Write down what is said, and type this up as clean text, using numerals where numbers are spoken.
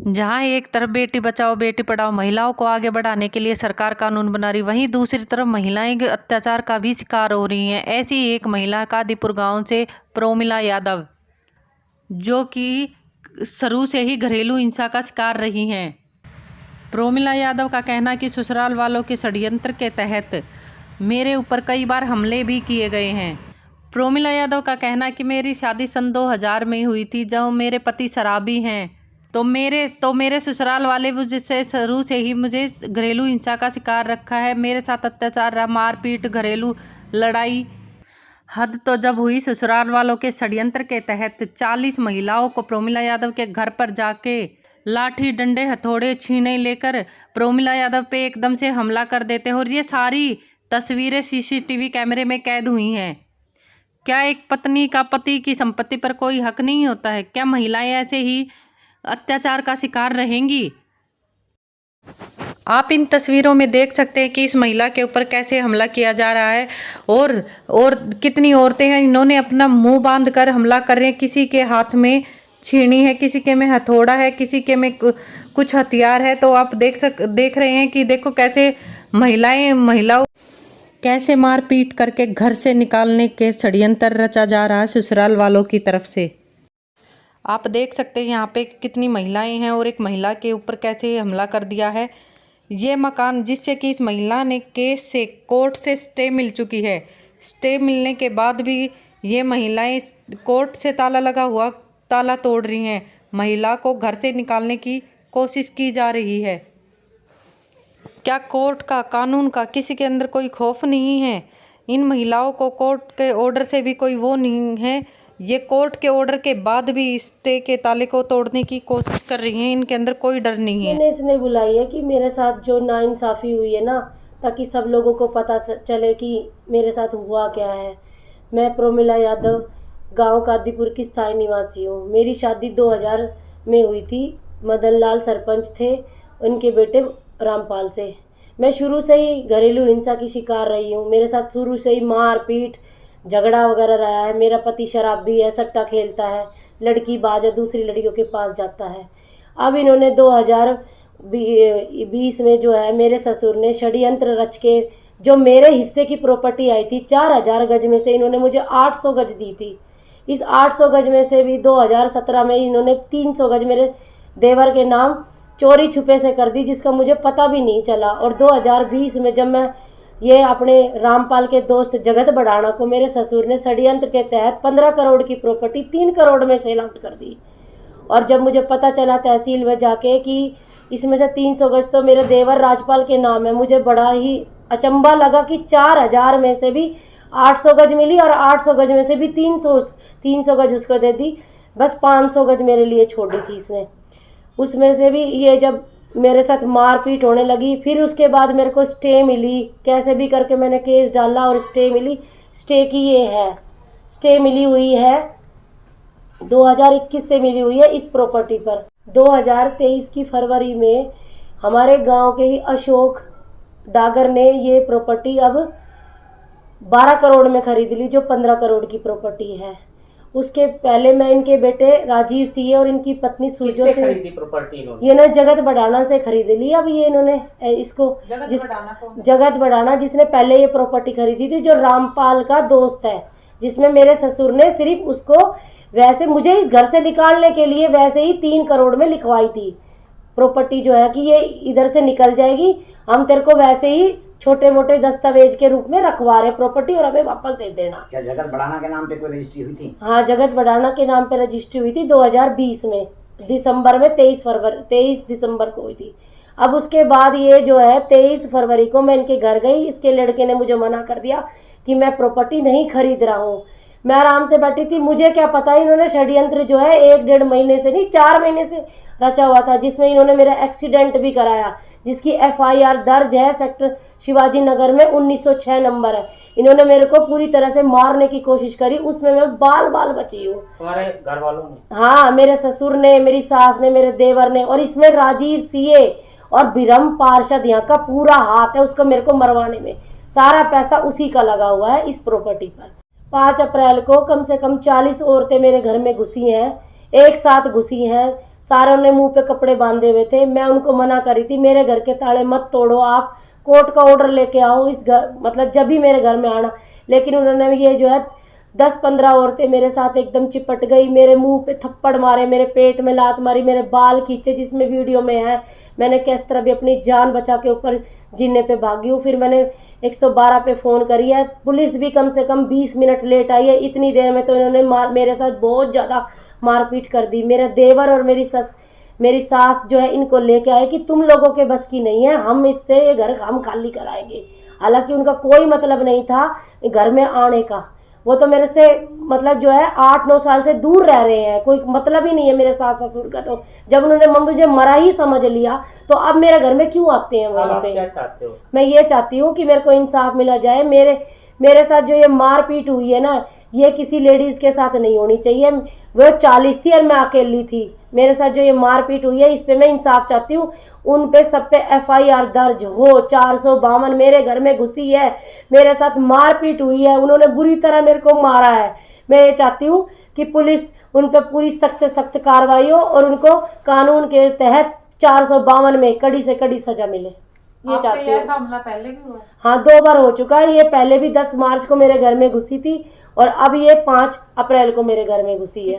जहां एक तरफ बेटी बचाओ बेटी पढ़ाओ महिलाओं को आगे बढ़ाने के लिए सरकार कानून बना रही, वहीं दूसरी तरफ महिलाएं अत्याचार का भी शिकार हो रही हैं। ऐसी ही एक महिला कादीपुर गांव से प्रोमिला यादव, जो कि शुरू से ही घरेलू हिंसा का शिकार रही हैं। प्रोमिला यादव का कहना कि ससुराल वालों के षड्यंत्र के तहत मेरे ऊपर कई बार हमले भी किए गए हैं। प्रोमिला यादव का कहना कि मेरी शादी सन 2000 में हुई थी, जब मेरे पति शराबी हैं तो मेरे ससुराल वाले मुझसे शुरू से ही मुझे घरेलू हिंसा का शिकार रखा है। मेरे साथ अत्याचार, मारपीट, घरेलू लड़ाई। हद तो जब हुई ससुराल वालों के षड्यंत्र के तहत 40 महिलाओं को प्रोमिला यादव के घर पर जाके लाठी, डंडे, हथौड़े, छीने लेकर प्रोमिला यादव पे एकदम से हमला कर देते हैं। और ये सारी तस्वीरें सीसीटीवी कैमरे में कैद हुई हैं। क्या एक पत्नी का पति की संपत्ति पर कोई हक नहीं होता है? क्या महिलाएं ऐसे ही अत्याचार का शिकार रहेंगी? आप इन तस्वीरों में देख सकते हैं कि इस महिला के ऊपर कैसे हमला किया जा रहा है और कितनी औरतें हैं, इन्होंने अपना मुंह बांध कर हमला कर रहे हैं। किसी के हाथ में छीनी है, किसी के में हथौड़ा है, किसी के में कुछ हथियार है। तो आप देख रहे हैं कि देखो कैसे महिलाओं कैसे मार पीट करके घर से निकालने के षड्यंत्र रचा जा रहा है ससुराल वालों की तरफ से। आप देख सकते हैं यहाँ पे कितनी महिलाएं हैं और एक महिला के ऊपर कैसे हमला कर दिया है। ये मकान, जिससे कि इस महिला ने केस से कोर्ट से स्टे मिल चुकी है, स्टे मिलने के बाद भी ये महिलाएं कोर्ट से ताला लगा हुआ ताला तोड़ रही हैं। महिला को घर से निकालने की कोशिश की जा रही है। क्या कोर्ट का, कानून का किसी के अंदर कोई खौफ नहीं है? इन महिलाओं को कोर्ट के ऑर्डर से भी कोई वो नहीं है। ये कोर्ट के ऑर्डर के बाद भी स्टे के ताले को तोड़ने की कोशिश कर रही हैं। इनके अंदर कोई डर नहीं है। मैंने इसने बुलाई है कि मेरे साथ जो नाइंसाफ़ी हुई है ना, ताकि सब लोगों को पता चले कि मेरे साथ हुआ क्या है। मैं प्रोमिला यादव गांव कादीपुर की स्थायी निवासी हूँ। मेरी शादी 2000 में हुई थी। मदन लाल सरपंच थे, उनके बेटे रामपाल से। मैं शुरू से ही घरेलू हिंसा की शिकार रही हूँ। मेरे साथ शुरू से ही मार पीट, झगड़ा वगैरह रहा है। मेरा पति शराबी है, सट्टा खेलता है, लड़की बाज है, दूसरी लड़कियों के पास जाता है। अब इन्होंने 2020 में जो है मेरे ससुर ने षड्यंत्र रच के जो मेरे हिस्से की प्रॉपर्टी आई थी 4000 गज में से इन्होंने मुझे 800 गज दी थी। इस 800 गज में से भी 2017 में इन्होंने 300 गज मेरे देवर के नाम चोरी छुपे से कर दी, जिसका मुझे पता भी नहीं चला। और 2020 में जब मैं ये अपने रामपाल के दोस्त जगत बढ़ाना को मेरे ससुर ने षड्यंत्र के तहत 15 करोड़ की प्रॉपर्टी 3 करोड़ में सेल आउट कर दी। और जब मुझे पता चला तहसील में जाके कि इसमें से 300 गज तो मेरे देवर राजपाल के नाम है, मुझे बड़ा ही अचंभा लगा कि 4000 में से भी 800 गज मिली और 800 गज में से भी 300 गज उसको दे दी। बस 500 गज मेरे लिए छोड़ी थी इसने। उसमें से भी ये जब मेरे साथ मारपीट होने लगी, फिर उसके बाद मेरे को स्टे मिली। कैसे भी करके मैंने केस डाला और स्टे मिली। स्टे की ये है, स्टे मिली हुई है 2021 से मिली हुई है इस प्रॉपर्टी पर। 2023 की फरवरी में हमारे गांव के ही अशोक डागर ने ये प्रॉपर्टी अब 12 करोड़ में खरीद ली, जो 15 करोड़ की प्रॉपर्टी है। उसके पहले मैं इनके बेटे राजीव सिंह और इनकी पत्नी सूजो से खरीदी प्रॉपर्टी ये ना जगत बढ़ाना से खरीद ली। अब ये इन्होंने इसको जगत बढ़ाना जिसने पहले ये प्रॉपर्टी खरीदी थी, जो रामपाल का दोस्त है, जिसमें मेरे ससुर ने सिर्फ उसको वैसे मुझे इस घर से निकालने के लिए वैसे ही 3 करोड़ में लिखवाई थी प्रॉपर्टी, जो है कि ये इधर से निकल जाएगी, हम तेरे को वैसे ही छोटे मोटे दस्तावेज के रूप में रखवा रहे प्रॉपर्टी और हमें वापस दे देना। क्या जगत बढ़ाना के नाम पे कोई रजिस्ट्री हुई थी? हाँ, जगत बढ़ाना के नाम पे रजिस्ट्री हुई थी 2020 में दिसंबर में, 23 दिसंबर को हुई थी। अब उसके बाद ये जो है 23 फरवरी को मैं इनके घर गई। इसके लड़के ने मुझे मना कर दिया कि मैं प्रॉपर्टी नहीं खरीद रहा हूँ। मैं आराम से बैठी थी, मुझे क्या पता इन्होंने षड्यंत्र जो है 1-1.5 महीने से नहीं 4 महीने से रचा हुआ था, जिसमें इन्होंने मेरा एक्सीडेंट भी कराया, जिसकी FIR दर्ज है सेक्टर शिवाजी नगर में 1906 नंबर है। इन्होंने मेरे को पूरी तरह से मारने की कोशिश करी, उसमें मैं बाल बची हूँ। तुम्हारे घर वालों ने? हाँ, मेरे ससुर ने, मेरी सास ने, मेरे देवर ने, और इसमें राजीव सीए और बिरम पार्षद यहाँ का पूरा हाथ है उसका मेरे को मरवाने में। सारा पैसा उसी का लगा हुआ है इस प्रॉपर्टी पर। 5 अप्रैल को कम से कम 40 औरतें मेरे घर में घुसी हैं, एक साथ घुसी हैं। सारों ने मुंह पे कपड़े बांधे हुए थे। मैं उनको मना करी थी, मेरे घर के ताले मत तोड़ो, आप कोर्ट का ऑर्डर लेके आओ इस घर, मतलब जब भी मेरे घर में आना। लेकिन उन्होंने ये जो है 10-15 औरतें मेरे साथ एकदम चिपट गई, मेरे मुंह पे थप्पड़ मारे, मेरे पेट में लात मारी, मेरे बाल खींचे, जिसमें वीडियो में है। मैंने किस तरह भी अपनी जान बचा के ऊपर जीने पे भागी हूँ। फिर मैंने 112 पे फ़ोन करी है, पुलिस भी कम से कम 20 मिनट लेट आई है। इतनी देर में तो इन्होंने मेरे साथ बहुत ज़्यादा मारपीट कर दी। मेरा देवर और मेरी सास जो है इनको लेके आए कि तुम लोगों के बस की नहीं है, हम इससे ये घर हम खाली कराएंगे। हालांकि उनका कोई मतलब नहीं था घर में आने का, वो तो मेरे से मतलब जो है 8-9 साल से दूर रह रहे हैं, कोई मतलब ही नहीं है मेरे सास ससुर का। तो जब उन्होंने मुझे मरा ही समझ लिया तो अब मेरे घर में क्यों आते हैं वहाँ पे। क्या चाहते हो? मैं ये चाहती हूँ कि मेरे को इंसाफ मिला जाए। मेरे साथ जो ये मारपीट हुई है ना, ये किसी लेडीज़ के साथ नहीं होनी चाहिए। वो 40 थी और मैं अकेली थी। मेरे साथ जो ये मारपीट हुई है इस पे मैं इंसाफ चाहती हूँ। उन पे सब पे FIR दर्ज हो। 452 मेरे घर में घुसी है, मेरे साथ मारपीट हुई है, उन्होंने बुरी तरह मेरे को मारा है। मैं ये चाहती हूँ कि पुलिस उन पे पूरी सख्त से सख्त कार्रवाई हो और उनको कानून के तहत 452 में कड़ी से कड़ी सजा मिले, ये चाहती हूँ। ऐसा हमला पहले भी हुआ? हाँ, 2 बार हो चुका है। ये पहले भी 10 मार्च को मेरे घर में घुसी थी और अब ये 5 अप्रैल को मेरे घर में घुसी है।